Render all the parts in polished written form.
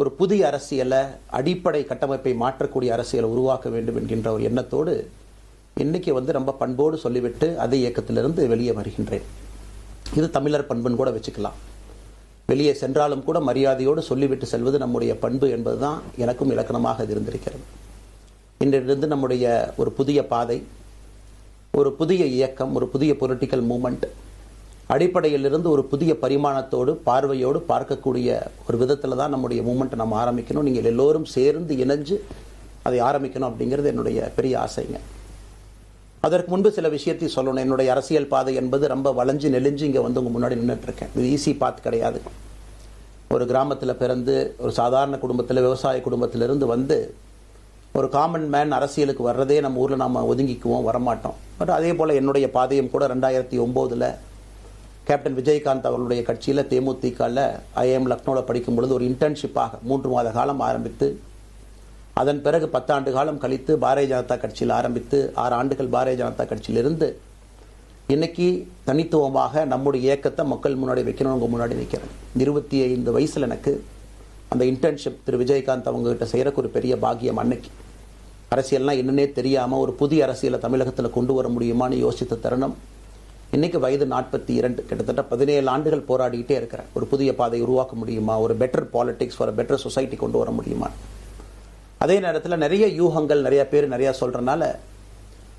ஒரு புதிய அரசியலை, அடிப்படை கட்டமைப்பை மாற்றக்கூடிய அரசியலை உருவாக்க வேண்டும் என்கின்ற ஒரு எண்ணத்தோடு இன்னைக்கு ரொம்ப பண்போடு சொல்லிவிட்டு அதே இயக்கத்திலிருந்து வெளியே வருகின்றேன். இது தமிழர் பண்புன்னு கூட வச்சுக்கலாம். வெளியே சென்றாலும் கூட மரியாதையோடு சொல்லிவிட்டு செல்வது நம்முடைய பண்பு என்பதுதான் எனக்கும் இலக்கணமாக இருந்திருக்கிறது. இன்றிலிருந்து நம்முடைய ஒரு புதிய பாதை, ஒரு புதிய இயக்கம், ஒரு புதிய பொலிட்டிக்கல் மூமெண்ட் அடிப்படையிலிருந்து ஒரு புதிய பரிமாணத்தோடு பார்வையோடு பார்க்கக்கூடிய ஒரு விதத்தில் தான் நம்முடைய மூமெண்ட்டை நம்ம ஆரம்பிக்கணும். நீங்கள் எல்லோரும் சேர்ந்து இணைஞ்சு அதை ஆரம்பிக்கணும் அப்படிங்கிறது என்னுடைய பெரிய ஆசைங்க. அதற்கு முன்பு சில விஷயத்தை சொல்லணும். என்னுடைய அரசியல் பாதை என்பது ரொம்ப வளைஞ்சு நெளிஞ்சு இங்கே வந்து உங்கள் முன்னாடி நின்றுட்டு இருக்கேன். இது ஈஸி பாத் கிடையாது. ஒரு கிராமத்தில் பிறந்து ஒரு சாதாரண குடும்பத்தில், விவசாய குடும்பத்திலிருந்து வந்து ஒரு காமன் மேன் அரசியலுக்கு வர்றதே நம்ம ஊரில் நம்ம ஒதுங்கிக்குவோம், வரமாட்டோம். பட் அதே போல் என்னுடைய பாதையும் கூட 2009 கேப்டன் விஜயகாந்த் அவர்களுடைய கட்சியில் தேமுதிகவில் ஐஏஎம் லக்னோவில் படிக்கும் பொழுது ஒரு இன்டர்ன்ஷிப்பாக 3 மாத காலம் ஆரம்பித்து, அதன் பிறகு 10 ஆண்டு காலம் கழித்து பாரதிய ஜனதா கட்சியில் ஆரம்பித்து 6 ஆண்டுகள் பாரதிய ஜனதா கட்சியிலிருந்து இன்னைக்கு தனித்துவமாக நம்முடைய இயக்கத்தை மக்கள் முன்னாடி வைக்கணும். உங்கள் முன்னாடி வைக்கிறேன். 25 வயசில் எனக்கு அந்த இன்டர்ன்ஷிப் திரு விஜயகாந்த் அவங்ககிட்ட செய்கிறக்கு ஒரு பெரிய பாக்கியம். அன்னைக்கு அரசியல்னால் என்னன்னே தெரியாமல் ஒரு புதிய அரசியலை தமிழகத்தில் கொண்டு வர முடியுமான்னு யோசித்த தருணம். இன்னைக்கு வயது 42, கிட்டத்தட்ட 17 ஆண்டுகள் போராடிக்கிட்டே இருக்கிறேன். ஒரு புதிய பாதை உருவாக்க முடியுமா, ஒரு பெட்டர் பாலிடிக்ஸ், ஒரு பெட்டர் சொசைட்டி கொண்டு வர முடியுமா. அதே நேரத்தில் நிறைய யூகங்கள், நிறைய பேர் நிறையா சொல்கிறனால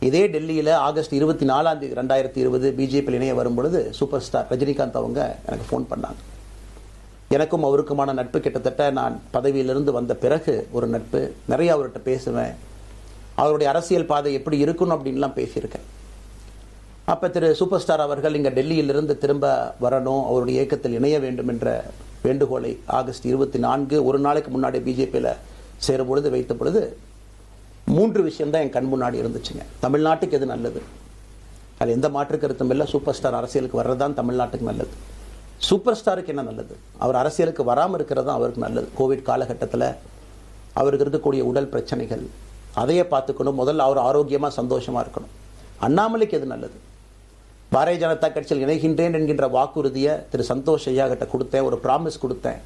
இதே டெல்லியில் ஆகஸ்ட் 24 2020 பிஜேபியில் இணைய வரும்பொழுது சூப்பர் ஸ்டார் ரஜினிகாந்த் அவங்க எனக்கு ஃபோன் பண்ணாங்க. எனக்கும் அவருக்குமான நட்பு கிட்டத்தட்ட நான் பதவியிலிருந்து வந்த பிறகு ஒரு நட்பு. நிறைய அவர்கிட்ட பேசுவேன். அவருடைய அரசியல் பாதை எப்படி இருக்கணும் அப்படின்லாம் பேசியிருக்கேன். அப்போ திரு சூப்பர் ஸ்டார் அவர்கள் இங்கே டெல்லியிலிருந்து திரும்ப வரணும், அவருடைய இயக்கத்தில் இணைய வேண்டும் என்ற வேண்டுகோளை ஆகஸ்ட் 24 ஒரு நாளைக்கு முன்னாடி பிஜேபியில் சேரும் பொழுது வைத்த பொழுது 3 விஷயம்தான் என் கண் முன்னாடி இருந்துச்சுங்க. தமிழ்நாட்டுக்கு எது நல்லது, அது எந்த மாற்று கருத்தும் இல்லை. சூப்பர் ஸ்டார் அரசியலுக்கு வர்றதுதான் தமிழ்நாட்டுக்கு நல்லது. சூப்பர் ஸ்டாருக்கு என்ன நல்லது, அவர் அரசியலுக்கு வராமல் இருக்கிறது தான் அவருக்கு நல்லது. கோவிட் காலகட்டத்தில் அவருக்கு இருக்கக்கூடிய உடல் பிரச்சனைகள், அதையே பார்த்துக்கணும். முதல்ல அவர் ஆரோக்கியமாக சந்தோஷமாக இருக்கணும். அண்ணாமலைக்கு எது நல்லது, பாரதிய ஜனதா கட்சியில் இணைகின்றேன் என்கின்ற வாக்குறுதியை திரு சந்தோஷ் ஐயா கிட்ட கொடுத்தேன், ஒரு ப்ராமிஸ் கொடுத்தேன்.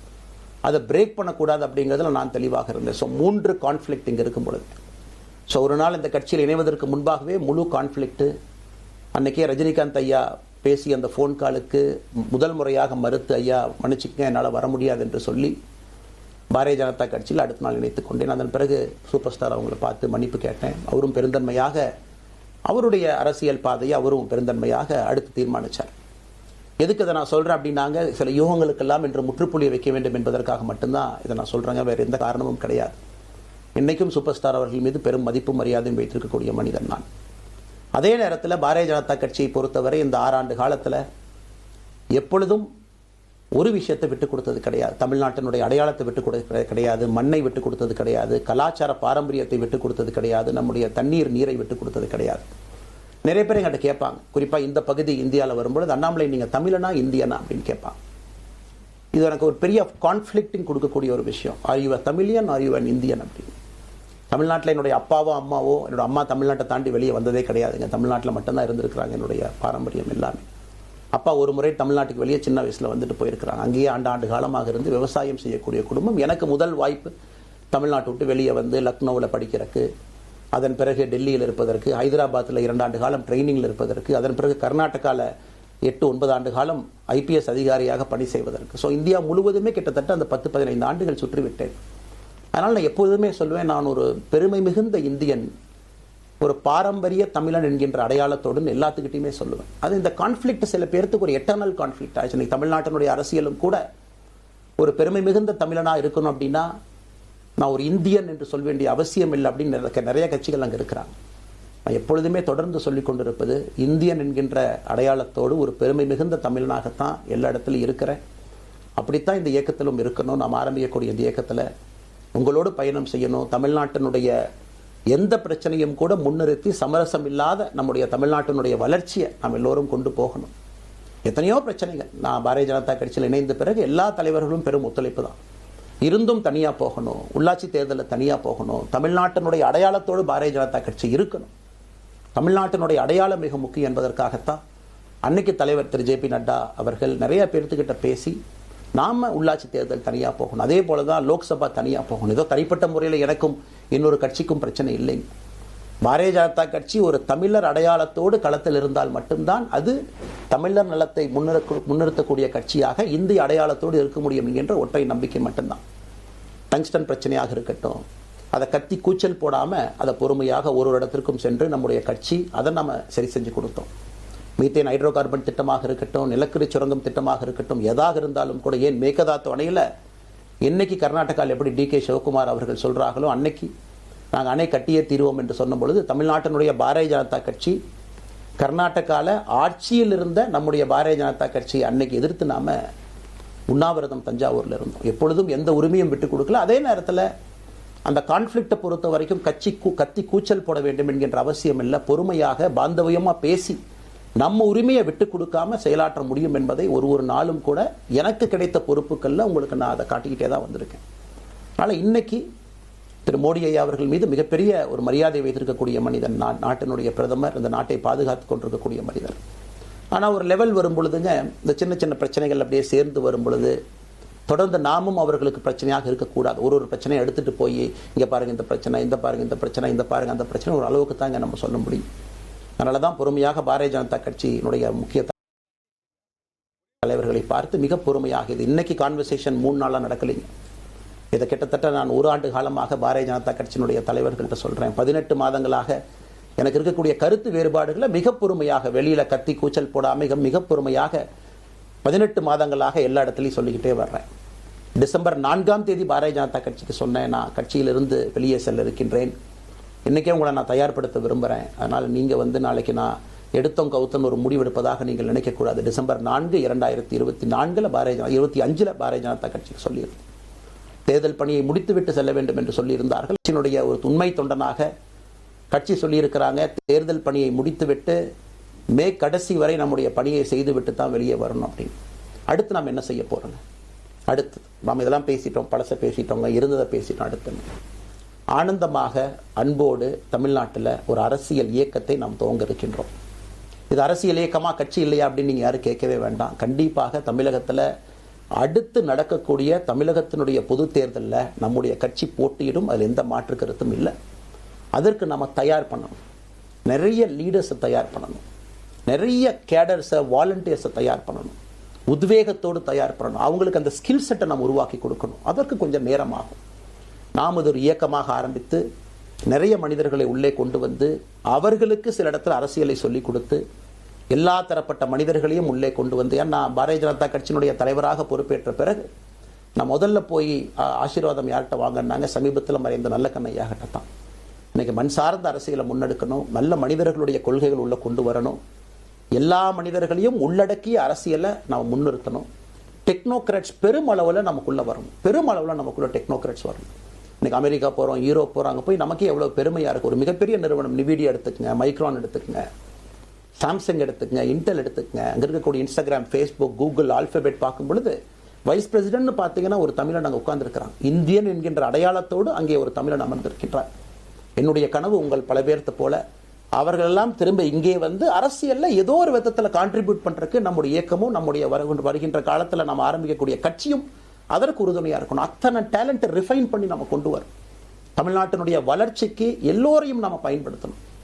அதை பிரேக் பண்ணக்கூடாது அப்படிங்கிறதுல நான் தெளிவாக இருந்தேன். ஸோ 3 கான்ஃப்ளிக்ட் இங்கே இருக்கும் பொழுது, ஸோ ஒரு நாள் இந்த கட்சியில் இணைவதற்கு முன்பாகவே முழு கான்ஃப்ளிக்ட். அன்றைக்கே ரஜினிகாந்த் ஐயா பேசி அந்த ஃபோன் காலுக்கு முதல் முறையாக மறுத்து, ஐயா மன்னிச்சுக்கங்க என்னால் வர முடியாது என்று சொல்லி பாரதிய ஜனதா கட்சியில் அடுத்த நாள் இணைத்துக் கொண்டேன். அதன் பிறகு சூப்பர் ஸ்டார் அவங்கள பார்த்து மன்னிப்பு கேட்டேன். அவரும் பெருந்தன்மையாக அவருடைய அரசியல் பாதையை அவரும் பெருந்தன்மையாக அடுத்து தீர்மானித்தார். எதுக்கு இதை நான் சொல்கிறேன் அப்படின்னாங்க, சில யூகங்களுக்கெல்லாம் என்று முற்றுப்புள்ளியை வைக்க வேண்டும் என்பதற்காக மட்டும்தான் இதை நான் சொல்கிறேங்க. வேறு எந்த காரணமும் கிடையாது. இன்றைக்கும் சூப்பர் ஸ்டார் அவர்கள் மீது பெரும் மதிப்பும் மரியாதையும் வைத்திருக்கக்கூடிய மனிதன் நான். அதே நேரத்தில் பாரதிய ஜனதா கட்சியை பொறுத்தவரை இந்த 6 ஆண்டு காலத்தில் எப்பொழுதும் ஒரு விஷயத்தை விட்டுக் கொடுத்தது கிடையாது. தமிழ்நாட்டினுடைய அடையாளத்தை விட்டுக் கொடுத்தது கிடையாது, மண்ணை விட்டுக் கொடுத்தது கிடையாது, கலாச்சார பாரம்பரியத்தை விட்டுக் கொடுத்தது கிடையாது, நம்முடைய நீரை விட்டுக் கொடுத்தது கிடையாது. நிறைய பேர் எங்கிட்ட கேட்பாங்க, குறிப்பாக இந்த பகுதி இந்தியாவில் வரும்பொழுது, அண்ணாமலை நீங்கள் தமிழனா இந்தியனா அப்படின்னு கேட்பாங்க. இது எனக்கு ஒரு பெரிய கான்ஃப்ளிக்டிங் கொடுக்கக்கூடிய ஒரு விஷயம். Are you a Tamilian, are you an Indian அப்படின்னு. தமிழ்நாட்டில் என்னுடைய அப்பாவோ அம்மாவோ, என்னோட அம்மா தமிழ்நாட்டை தாண்டி வெளியே வந்ததே கிடையாதுங்க. தமிழ்நாட்டில் மட்டும்தான் இருந்திருக்கிறாங்க. என்னுடைய பாரம்பரியம் எல்லாமே. அப்பா ஒரு முறை தமிழ்நாட்டுக்கு வெளியே சின்ன வயசில் வந்துட்டு போயிருக்கிறாங்க. அங்கேயே ஆண்டு காலமாக இருந்து விவசாயம் செய்யக்கூடிய குடும்பம். எனக்கு முதல் வாய்ப்பு தமிழ்நாட்டை விட்டு வெளியே வந்து லக்னோவில் படிக்கிறதுக்கு, அதன் பிறகு டெல்லியில் இருப்பதற்கு, ஹைதராபாத்தில் 2 ஆண்டு காலம் ட்ரைனிங்கில் இருப்பதற்கு, அதன் பிறகு கர்நாடகாவில் 8-9 ஆண்டு காலம் ஐபிஎஸ் அதிகாரியாக பணி செய்வதற்கு. ஸோ இந்தியா முழுவதுமே கிட்டத்தட்ட அந்த 10-15 ஆண்டுகள் சுற்றிவிட்டேன். அதனால் நான் எப்போதுமே சொல்வேன், நான் ஒரு பெருமை மிகுந்த இந்தியன், ஒரு பாரம்பரிய தமிழன் என்கின்ற அடையாளத்தோடு எல்லாத்துக்கிட்டையுமே சொல்லுவேன். அது இந்த கான்ஃப்ளிக்ட் சில பேருக்கு ஒரு எட்டர்னல் கான்ஃப்ளிக்ட் ஆச்சு. இன்னைக்கு தமிழ்நாட்டினுடைய அரசியலும் கூட ஒரு பெருமை மிகுந்த தமிழனாக இருக்கணும் அப்படின்னா நான் ஒரு இந்தியன் என்று சொல்ல வேண்டிய அவசியம் இல்லை அப்படின்னு நிறைய கட்சிகள் அங்கே இருக்கிறாங்க. நான் எப்பொழுதுமே தொடர்ந்து சொல்லிக் கொண்டிருப்பது, இந்தியன் என்கின்ற அடையாளத்தோடு ஒரு பெருமை மிகுந்த தமிழனாகத்தான் எல்லா இடத்துலையும் இருக்கிறேன். அப்படித்தான் இந்த இயக்கத்திலும் இருக்கணும். நாம் ஆரம்பிக்கக்கூடிய இந்த இயக்கத்தில் உங்களோடு பயணம் செய்யணும். தமிழ்நாட்டினுடைய எந்த பிரச்சனையும் கூட முன்னிறுத்தி சமரசம் இல்லாத நம்முடைய தமிழ்நாட்டினுடைய வளர்ச்சியை நாம் எல்லோரும் கொண்டு போகணும். எத்தனையோ பிரச்சனைகள். நான் பாரதிய ஜனதா கட்சியில் இணைந்த பிறகு எல்லா தலைவர்களும் பெரும் ஒத்துழைப்பு தான். இருந்தும் தனியாக போகணும், உள்ளாட்சி தேர்தலில் தனியாக போகணும், தமிழ்நாட்டினுடைய அடையாளத்தோடு பாரதிய ஜனதா கட்சி இருக்கணும். தமிழ்நாட்டினுடைய அடையாளம் மிக முக்கியம் என்பதற்காகத்தான் அன்னைக்கு தலைவர் திரு ஜே.பி. நட்டா அவர்கள் நிறைய பேர்த்துக்கிட்ட பேசி நாம உள்ளாட்சி தேர்தல் தனியாக போகணும். அதே போல தான் லோக்சபா தனியாக போகணும். ஏதோ தனிப்பட்ட முறையில் எனக்கும் இன்னொரு கட்சிக்கும் பிரச்சனை இல்லைங்க. பாரதிய ஜனதா கட்சி ஒரு தமிழர் அடையாளத்தோடு களத்தில் இருந்தால் மட்டும்தான் அது தமிழர் நலத்தை முன்னிறுத்தக்கூடிய கட்சியாக இந்திய அடையாளத்தோடு இருக்க முடியும் என்கின்ற ஒற்றை நம்பிக்கை மட்டும்தான். டங்ஸ்டன் பிரச்சனையாக இருக்கட்டும், அதை கத்தி கூச்சல் போடாமல் அதை பொறுமையாக ஒரு இடத்திற்கும் சென்று நம்முடைய கட்சி அதை நம்ம சரி செஞ்சு கொடுத்தோம். மீத்தேன் ஹைட்ரோ கார்பன் திட்டமாக இருக்கட்டும், நிலக்கரி சுரங்கம் திட்டமாக இருக்கட்டும், எதாக இருந்தாலும் கூட, ஏன் மேகதாத்து அணையில் இன்னைக்கு கர்நாடகாவில் எப்படி DK சிவகுமார் அவர்கள் சொல்கிறார்களோ அன்னைக்கு நாங்கள் அணை கட்டியே தீர்வோம் என்று சொன்ன பொழுது தமிழ்நாட்டினுடைய பாரதிய ஜனதா கட்சி கர்நாடகாவில் ஆட்சியில் இருந்த நம்முடைய பாரதிய ஜனதா கட்சியை அன்னைக்கு எதிர்த்து நாம உண்ணாவிரதம் தஞ்சாவூரில் இருந்தோம். எப்பொழுதும் எந்த உரிமையும் விட்டுக் கொடுக்கல. அதே நேரத்தில் அந்த கான்ஃப்ளிக்டை பொறுத்த வரைக்கும் கத்தி கூச்சல் போட வேண்டும் என்கின்ற அவசியம் இல்லை. பொறுமையாக பாந்தவியமாக பேசி நம்ம உரிமையை விட்டு கொடுக்காம செயலாற்ற முடியும் என்பதை ஒரு நாளும் கூட எனக்கு கிடைத்த பொறுப்புகளில் உங்களுக்கு நான் அதை காட்டிக்கிட்டே தான் வந்திருக்கேன். அதனால் இன்னைக்கு திரு மோடி ஐயா அவர்கள் மீது மிகப்பெரிய ஒரு மரியாதை வைத்திருக்கக்கூடிய மனிதன், நாட்டினுடைய பிரதமர், இந்த நாட்டை பாதுகாத்து கொண்டிருக்கக்கூடிய மனிதர். ஆனால் ஒரு லெவல் வரும் பொழுதுங்க, இந்த சின்ன சின்ன பிரச்சனைகள் அப்படியே சேர்ந்து வரும் பொழுது தொடர்ந்து நாமும் அவர்களுக்கு பிரச்சனையாக இருக்கக்கூடாது. ஒரு பிரச்சனையை எடுத்துட்டு போய் இங்கே பாருங்க இந்த பிரச்சனை, இந்த பாருங்க இந்த பிரச்சனை, இந்த பாருங்க அந்த பிரச்சனை, ஒரு அளவுக்கு தாங்க நம்ம சொல்ல முடியும். அதனால தான் பொறுமையாக பாரதிய ஜனதா கட்சியினுடைய முக்கிய தலைவர்களை பார்த்து மிக பொறுமையாக, இது இன்னைக்கு கான்வர்சேஷன் 3 நாளாக நடக்கலைங்க. இதை கிட்டத்தட்ட நான் 1 ஆண்டு காலமாக பாரதிய ஜனதா கட்சியினுடைய தலைவர்கள்ட்ட சொல்கிறேன். 18 மாதங்களாக எனக்கு இருக்கக்கூடிய கருத்து வேறுபாடுகளை மிக பொறுமையாக, வெளியில் கத்தி கூச்சல் போடாமல் மிக பொறுமையாக 18 மாதங்களாக எல்லா இடத்துலையும் சொல்லிக்கிட்டே வர்றேன். டிசம்பர் 4ஆம் தேதி பாரதிய ஜனதா கட்சிக்கு சொன்னேன், நான் கட்சியிலிருந்து வெளியே செல்ல இருக்கின்றேன், இன்றைக்கே உங்களை நான் தயார்படுத்த விரும்புகிறேன், அதனால் நீங்கள் நாளைக்கு நான் எடுத்தோம் கவுத்தம் ஒரு முடிவெடுப்பதாக நீங்கள் நினைக்கக்கூடாது. டிசம்பர் 4, 2024 25 பாரதிய ஜனதா கட்சிக்கு சொல்லியிருந்தேன். தேர்தல் பணியை முடித்துவிட்டு செல்ல வேண்டும் என்று சொல்லியிருந்தார்கள். கட்சியினுடைய ஒரு உண்மை தொண்டனாக கட்சி சொல்லியிருக்கிறாங்க, தேர்தல் பணியை முடித்துவிட்டு மே கடைசி வரை நம்முடைய பணியை செய்துவிட்டு தான் வெளியே வரணும் அப்படின்னு. அடுத்து நாம் என்ன செய்ய போகிறோங்க? அடுத்து நாம் இதெல்லாம் பேசிட்டோம், பழசை பேசிட்டோங்க, இருந்ததை பேசிட்டோம். அடுத்து ஆனந்தமாக அன்போடு தமிழ்நாட்டில் ஒரு அரசியல் இயக்கத்தை நாம் துவங்க இருக்கின்றோம். இது அரசியல் இயக்கமாக கட்சி இல்லையா அப்படின்னு நீங்கள் யாரும் கேட்கவே வேண்டாம். கண்டிப்பாக தமிழகத்தில் அடுத்து நடக்கக்கூடிய தமிழகத்தினுடைய பொது தேர்தலில் நம்முடைய கட்சி போட்டியிடும், அதில் எந்த மாற்று கருத்தும் இல்லை. அதற்கு நம்ம தயார் பண்ணணும், நிறைய லீடர்ஸை தயார் பண்ணணும், நிறைய கேடர்ஸை, வாலண்டியர்ஸை தயார் பண்ணணும், உத்வேகத்தோடு தயார் பண்ணணும், அவங்களுக்கு அந்த ஸ்கில் செட்டை நம்ம உருவாக்கி கொடுக்கணும். அதற்கு கொஞ்சம் நேரமாகும். நாம் இது ஒரு இயக்கமாக ஆரம்பித்து நிறைய மனிதர்களை உள்ளே கொண்டு வந்து அவர்களுக்கு சில இடத்துல அரசியலை சொல்லிக் கொடுத்து எல்லா தரப்பட்ட மனிதர்களையும் உள்ளே கொண்டு வந்து, ஏன்னா பாரதிய ஜனதா கட்சியினுடைய தலைவராக பொறுப்பேற்ற பிறகு நான் முதல்ல போய் ஆசீர்வாதம் யார்கிட்ட வாங்கினாங்க, சமீபத்தில் மறைந்த நல்ல கண்ணையாகிட்ட தான். இன்னைக்கு மண் சார்ந்த அரசியலை முன்னெடுக்கணும், நல்ல மனிதர்களுடைய கொள்கைகள் உள்ள கொண்டு வரணும், எல்லா மனிதர்களையும் உள்ளடக்கிய அரசியலை நாம் முன்னிறுத்தணும். டெக்னோக்ராட்ஸ் பெருமளவில் நமக்குள்ள வரணும், பெருமளவில் நமக்குள்ள டெக்னோக்ராட்ஸ் வரணும். இன்னைக்கு அமெரிக்கா போகிறோம், யூரோப் போகிறோம், அங்கே போய் நமக்கே எவ்வளோ பெருமையாக இருக்குது. ஒரு மிகப்பெரிய நிறுவனம் நிவிடியா எடுத்துக்கங்க, மைக்ரான் எடுத்துக்கங்க, சாம்சங் எடுத்துக்கங்க, இன்டெல் எடுத்துக்கங்க, அங்கே இருக்கக்கூடிய இன்ஸ்டாகிராம், ஃபேஸ்புக், கூகுள், ஆல்பபெட் பார்க்கும் பொழுது வைஸ் பிரசிடென்ட்னு பார்த்தீங்கன்னா ஒரு தமிழன் அங்கே உட்கார்ந்துருக்கிறான். இந்தியன் என்கின்ற அடையாளத்தோடு அங்கே ஒரு தமிழன் அமர்ந்திருக்கின்றார். என்னுடைய கனவு உங்கள் பல பேர்த்த போல அவர்களெல்லாம் திரும்ப இங்கே வந்து அரசியலில் ஏதோ ஒரு விதத்தில் கான்ட்ரிபியூட் பண்ணுறதுக்கு நம்முடைய இயக்கமும் நம்முடைய வருகின்ற காலத்தில் நம்ம ஆரம்பிக்கக்கூடிய கட்சியும் அதற்கு உறுதுணையாக இருக்கணும். அத்தனை டேலண்ட்டை ரிஃபைன் பண்ணி நம்ம கொண்டு வரும். தமிழ்நாட்டினுடைய வளர்ச்சிக்கு எல்லோரையும் நம்ம பயன்படுத்தணும்.